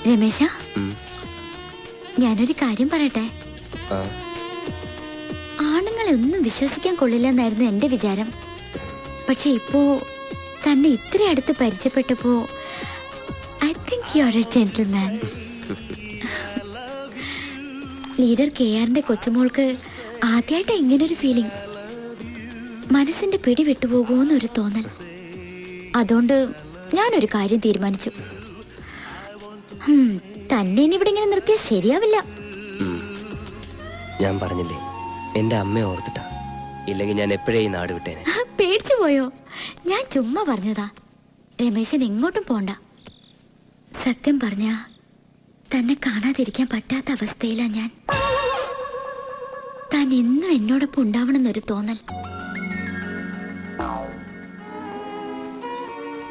രമേശ, ഞാനൊരു കാര്യം പറയട്ടെ. ആണുങ്ങളെ ഒന്നും വിശ്വസിക്കാൻ കൊള്ളില്ലെന്നായിരുന്നു എന്റെ വിചാരം. പക്ഷെ ഇപ്പോ തന്നെ ഇത്ര അടുത്ത് പരിചയപ്പെട്ടപ്പോ I think you are a gentleman. Leader കെആറിന്റെ കൊച്ചുമോൾക്ക് ആദ്യമായിട്ടാ ഇങ്ങനൊരു ഫീലിംഗ്. മനസ്സിന്റെ പിടി വിട്ടുപോകുമെന്നൊരു തോന്നൽ. അതുകൊണ്ട് ഞാനൊരു കാര്യം തീരുമാനിച്ചു. തന്നെ ഇനി ഇവിടെ ഇങ്ങനെ നിർത്തിയാൽ ശരിയാവില്ല. ഞാൻ പറഞ്ഞില്ലേ, എന്റെ അമ്മയെ ഓർത്തിട്ടാ. ഇല്ലെങ്കിൽ ഞാൻ എപ്പോഴേ ഈ നാട് വിട്ടേനെ. പേടിച്ചു പോയോ? ഞാൻ ചുമ്മാ പറഞ്ഞതാ. രമേശൻ എങ്ങോട്ടും പോണ്ട. സത്യം പറഞ്ഞ തന്നെ കാണാതിരിക്കാൻ പറ്റാത്ത അവസ്ഥയിലാ ഞാൻ. താൻ എന്നും എന്നോടൊപ്പം ഉണ്ടാവണമെന്നൊരു തോന്നൽ.